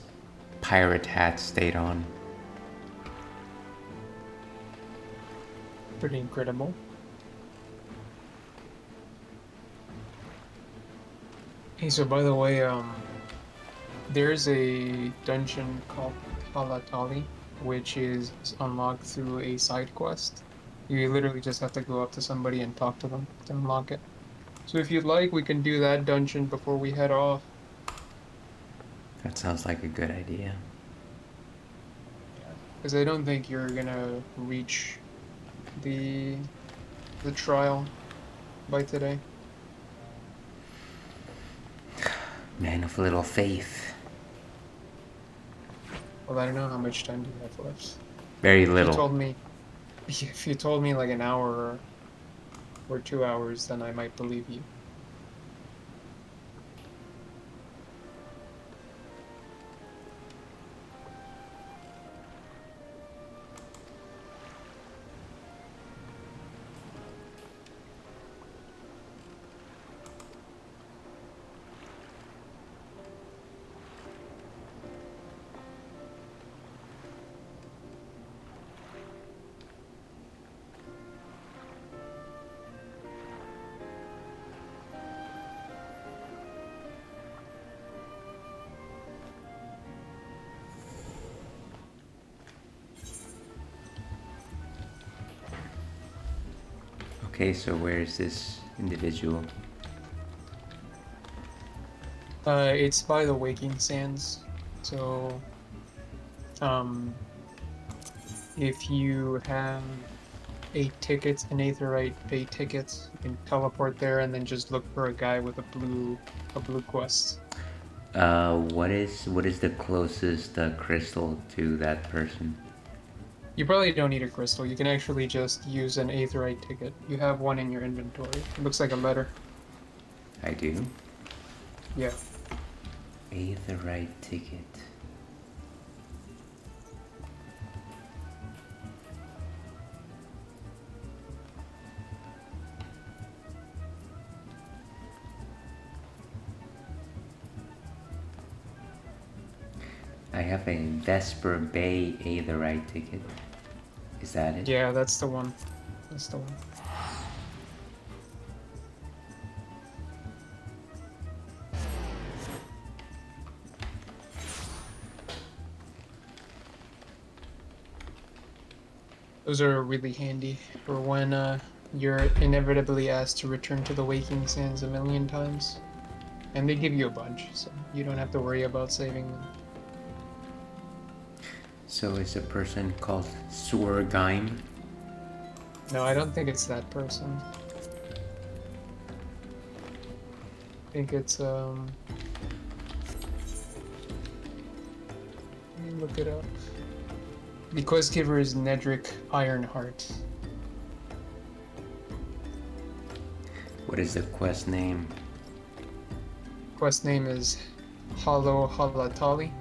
pirate hat stayed on. Pretty incredible. Hey, so by the way, there's a dungeon called Palatali, which is unlocked through a side quest. You literally just have to go up to somebody and talk to them to unlock it. So if you'd like, we can do that dungeon before we head off. That sounds like a good idea. Because I don't think you're gonna reach the trial by today. Man of little faith. Well, I don't know how much time do you have left. Very If you little. told me, if you told me like an hour or 2 hours, then I might believe you. Okay, so where is this individual? It's by the Waking Sands, so if you have an aetherite a ticket, you can teleport there and then just look for a guy with a blue quest. What is the closest crystal to that person? You probably don't need a crystal. You can actually just use an aetherite ticket. You have one in your inventory. It looks like a letter. I do. Yeah. Aetherite ticket. I have a Vesper Bay Aetherite ticket. Is that it? Yeah, that's the one. That's the one. Those are really handy for when you're inevitably asked to return to the Waking Sands a million times. And they give you a bunch, so you don't have to worry about saving them. So it's a person called Swergeim. No, I don't think it's that person. I think it's let me look it up. The quest giver is Nedrick Ironheart. What is the quest name? Quest name is Hollow Halatali.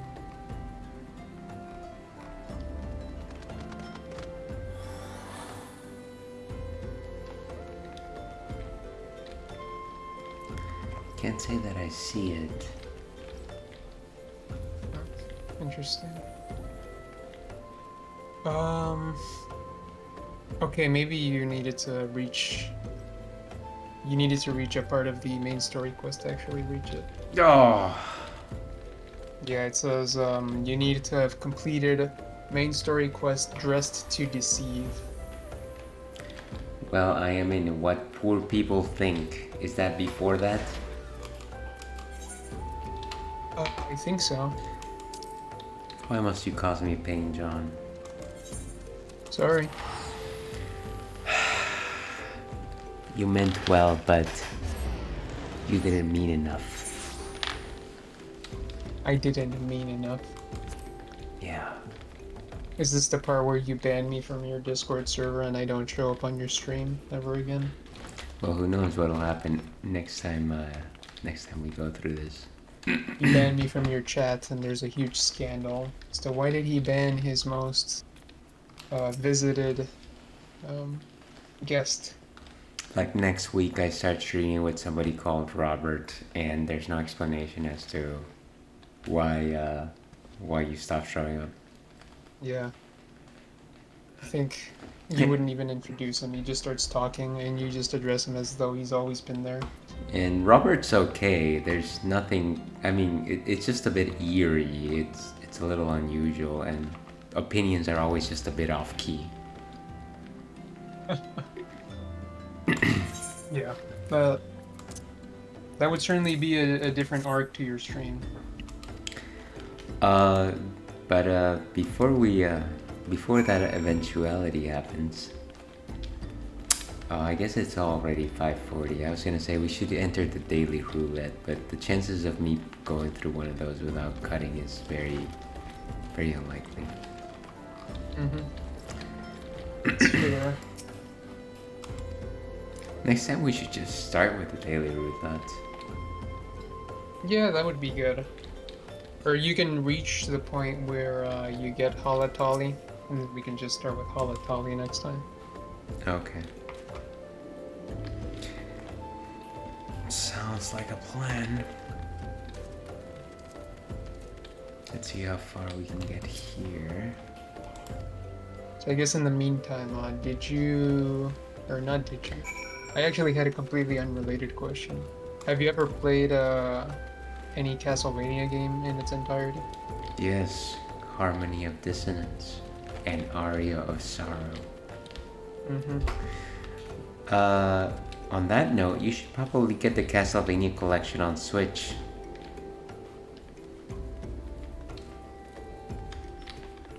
Can't say that I see it. Interesting. Okay, maybe you needed to reach a part of the main story quest to actually reach it. Oh. Yeah, it says you need to have completed main story quest Dressed to Deceive. Well, I am in What Poor People Think. Is that before that? I think so. Why must you cause me pain, John? Sorry. You meant well, but you didn't mean enough. I didn't mean enough. Yeah. Is this the part where you ban me from your Discord server and I don't show up on your stream ever again? Well, who knows what'll happen next time we go through this. You ban me from your chat and there's a huge scandal. So why did he ban his most visited guest? Like next week I start streaming with somebody called Robert and there's no explanation as to why you stopped showing up. Yeah. I think you wouldn't even introduce him. He just starts talking and you just address him as though he's always been there. And Robert's okay. There's nothing. I mean, it's just a bit eerie. It's a little unusual, and opinions are always just a bit off key. Yeah, but that would certainly be a different arc to your stream. But before that eventuality happens, I guess it's already 5:40. I was gonna say we should enter the daily roulette, but the chances of me going through one of those without cutting is very, very unlikely. Fair. Next time we should just start with the daily roulette. Yeah, that would be good. Or you can reach the point where you get Halatali, and we can just start with Halatali next time. Okay. Sounds like a plan. Let's see how far we can get here. So I guess in the meantime, did you, or not did you? I actually had a completely unrelated question. Have you ever played any Castlevania game in its entirety? Yes, Harmony of Dissonance and Aria of Sorrow. On that note, you should probably get the Castlevania collection on Switch.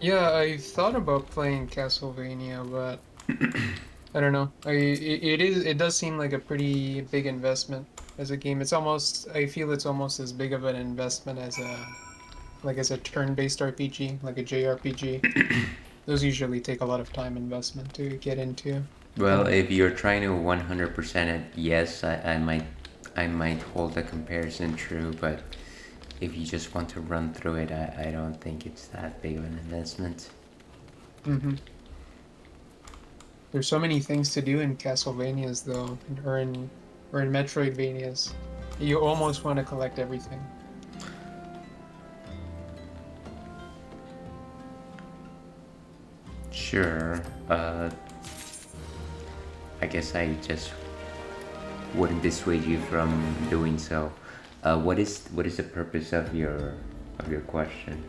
Yeah, I've thought about playing Castlevania, but I don't know. It does seem like a pretty big investment as a game. It's almost I feel it's almost as big of an investment as a turn-based RPG, like a JRPG. Those usually take a lot of time investment to get into. Well, Um, if you're trying to 100% it, yes, I might hold the comparison true, but if you just want to run through it, I don't think it's that big of an investment. mhm. There's so many things to do in Castlevanias though, or in Metroidvanias. You almost want to collect everything. Sure. I guess I just wouldn't dissuade you from doing so. What is the purpose of your question?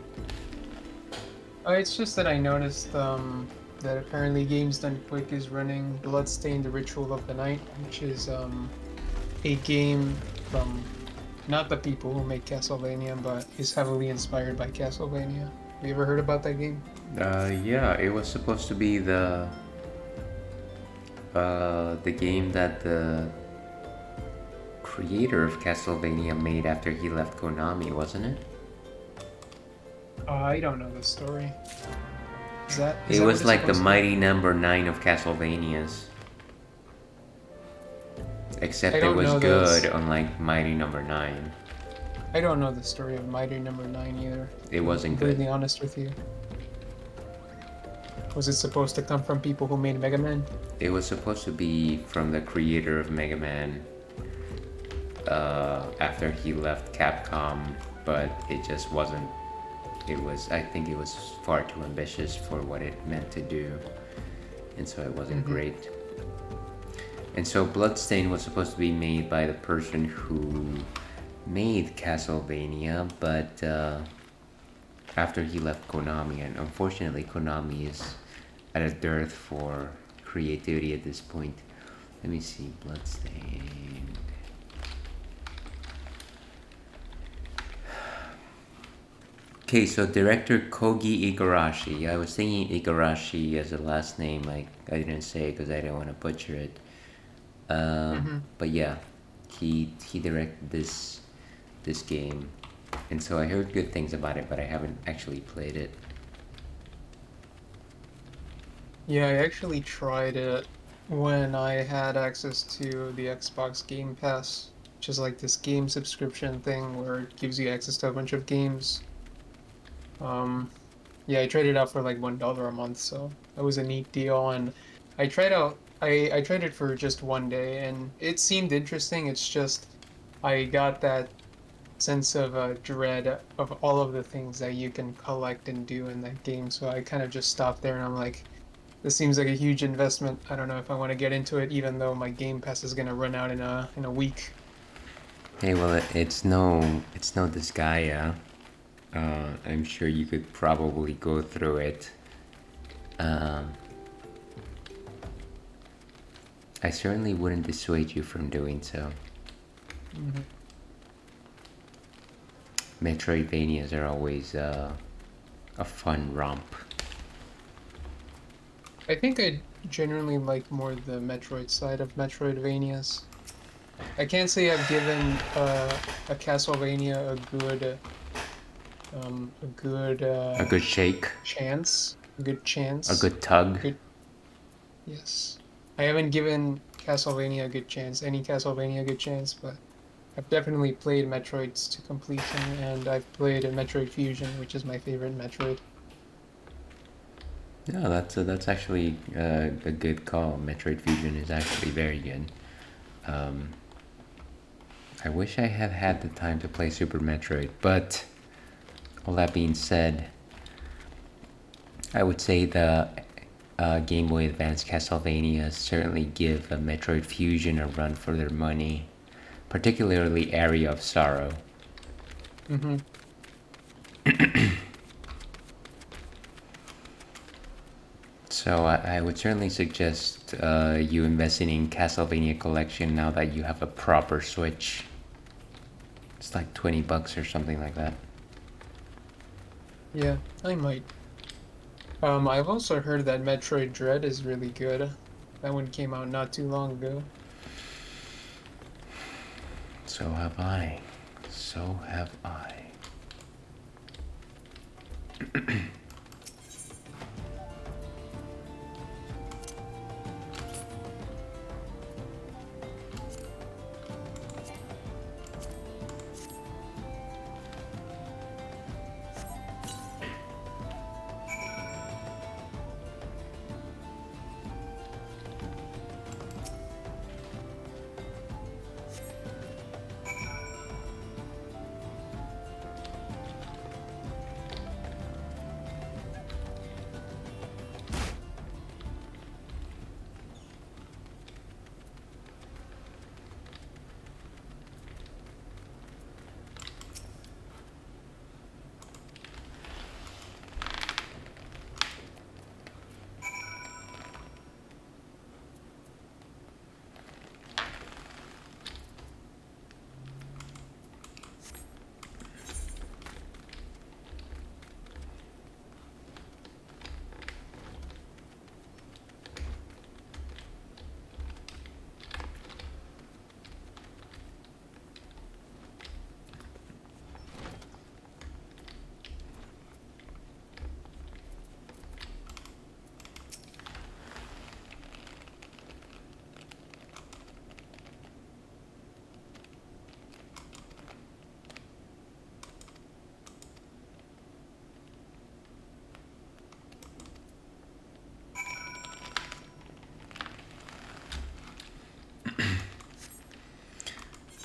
It's just that I noticed that apparently Games Done Quick is running Bloodstained: The Ritual of the Night, which is a game from not the people who make Castlevania, but is heavily inspired by Castlevania. Have you ever heard about that game? Yeah, it was supposed to be the game that the creator of Castlevania made after he left Konami, wasn't it? I don't know the story. Is It that what was it's like the supposed to be? mighty number nine of Castlevanias, I except it don't was know good, those. unlike Mighty Number Nine. I don't know the story of Mighty Number Nine either, It to be wasn't good. completely honest with you. Was it supposed to come from people who made Mega Man? It was supposed to be from the creator of Mega Man after he left Capcom, but it just wasn't. I think it was far too ambitious for what it meant to do, and so it wasn't Mm-hmm. great. And so Bloodstain was supposed to be made by the person who made Castlevania, but after he left Konami, and unfortunately Konami is at a dearth for creativity at this point. Let me see, Bloodstained. Okay, so director Kogi Igarashi. I was thinking Igarashi as a last name. I didn't say it because I didn't want to butcher it. Mm-hmm. But yeah, he directed this game, and so I heard good things about it, but I haven't actually played it. Yeah, I actually tried it when I had access to the Xbox Game Pass, which is like this game subscription thing where it gives you access to a bunch of games. Um, yeah, I tried it out for like $1 a month, so that was a neat deal. And I tried it for just one day, and it seemed interesting. It's just I got that sense of dread of all of the things that you can collect and do in that game. So I kind of just stopped there, and I'm like, this seems like a huge investment. I don't know if I want to get into it, even though my Game Pass is gonna run out in a week. Hey, well, it's no Disgaea. I'm sure you could probably go through it. Um, I certainly wouldn't dissuade you from doing so. Mhm. Metroidvanias are always a fun romp. I think I generally like more the Metroid side of Metroidvanias. I can't say I've given a Castlevania a good A good shake, chance, a good a chance, good tug. good yes. I haven't given Castlevania a good chance, any Castlevania a good chance, but I've definitely played Metroids to completion, and I've played a Metroid Fusion, which is my favorite Metroid. No, that's actually a good call. Metroid Fusion is actually very good. Um, I wish I had had the time to play Super Metroid, but all that being said, I would say the Game Boy Advance Castlevania certainly give Metroid Fusion a run for their money, particularly Area of Sorrow. Hmm. So I would certainly suggest you investing in Castlevania Collection now that you have a proper Switch. It's like $20 or something like that. Yeah, I might. I've also heard that Metroid Dread is really good. That one came out not too long ago. So have I. So have I.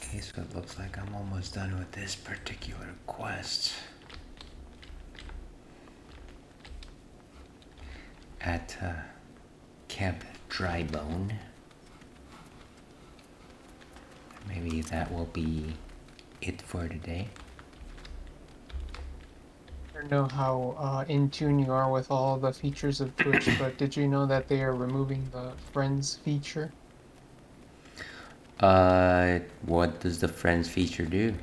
Okay, so it looks like I'm almost done with this particular quest. At Camp Drybone. Maybe that will be it for today. I don't know how in tune you are with all the features of Twitch, but did you know that they are removing the friends feature? What does the friends feature do?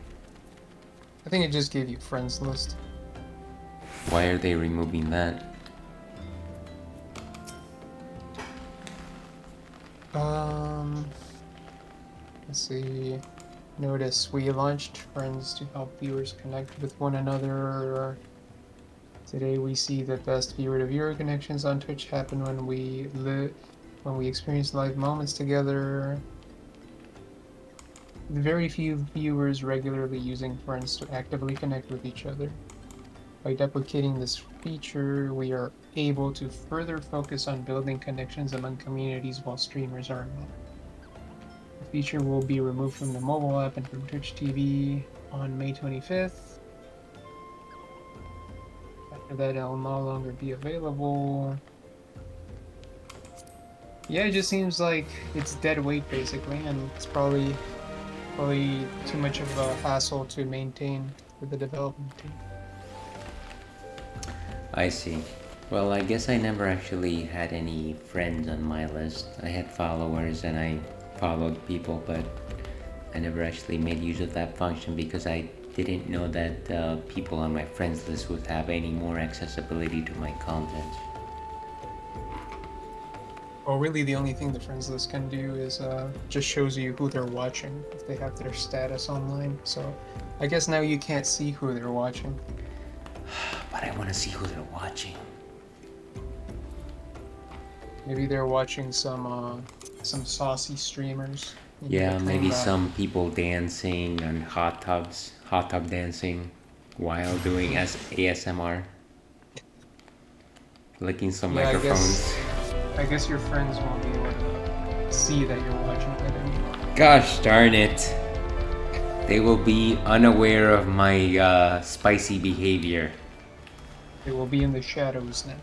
I think it just gave you friends list. Why are they removing that? Um, let's see. Notice we launched friends to help viewers connect with one another. Today we see the best viewer-to-viewer connections on Twitch happen when we experience live moments together. Very few viewers regularly using friends to actively connect with each other. By deprecating this feature, we are able to further focus on building connections among communities while streamers are not. The feature will be removed from the mobile app and from Twitch TV on May 25th. After that, it'll no longer be available. Yeah, it just seems like it's dead weight basically, and it's probably too much of a hassle to maintain for the development team. I see. Well, I guess I never actually had any friends on my list. I had followers and I followed people, but I never actually made use of that function because I didn't know that people on my friends list would have any more accessibility to my content. Well, really, the only thing the friends list can do is just shows you who they're watching if they have their status online. So, I guess now you can't see who they're watching. But I want to see who they're watching. Maybe they're watching some saucy streamers. Yeah, maybe some people dancing on hot tub dancing while doing ASMR, licking some Yeah, microphones. I guess your friends won't be able to see that you're watching that anymore. Gosh darn it. They will be unaware of my spicy behavior. They will be in the shadows now.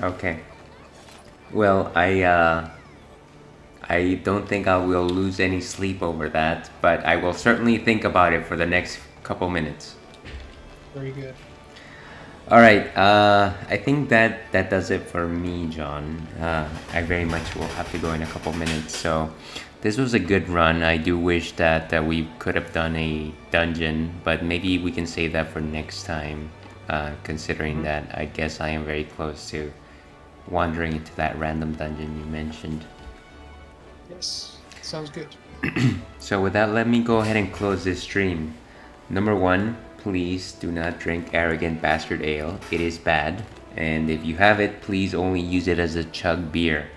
Okay. Well, I don't think I will lose any sleep over that, but I will certainly think about it for the next couple minutes. Very good. All right, I think that does it for me, John. I very much will have to go in a couple minutes. So this was a good run. I do wish that we could have done a dungeon, but maybe we can save that for next time. considering Mhm. that I guess I am very close to wandering into that random dungeon you mentioned. Yes, sounds good. So with that, let me go ahead and close this stream. Number one, please do not drink arrogant bastard ale. It is bad, and if you have it, please only use it as a chug beer.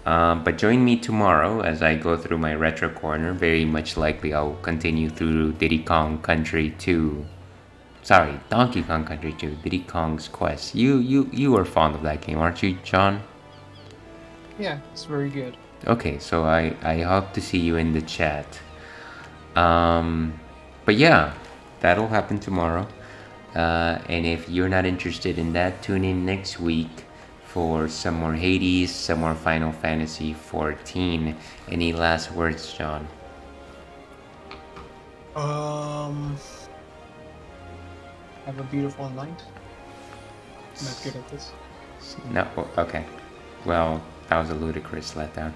But join me tomorrow as I go through my retro corner. Very much likely I'll continue through Diddy Kong Country 2. Sorry, Donkey Kong Country 2, Diddy Kong's Quest. You are fond of that game, aren't you, John? Yeah, it's very good. Okay, so I hope to see you in the chat. Um, but yeah, that'll happen tomorrow. And if you're not interested in that, tune in next week for some more Hades, some more Final Fantasy XIV. Any last words, John? Um, have a beautiful night. I'm not good at this. No? Okay. Well, that was a ludicrous letdown.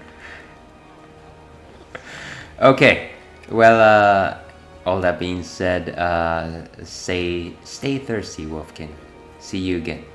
Okay. Well, all that being said, stay thirsty, Wolfkin. See you again.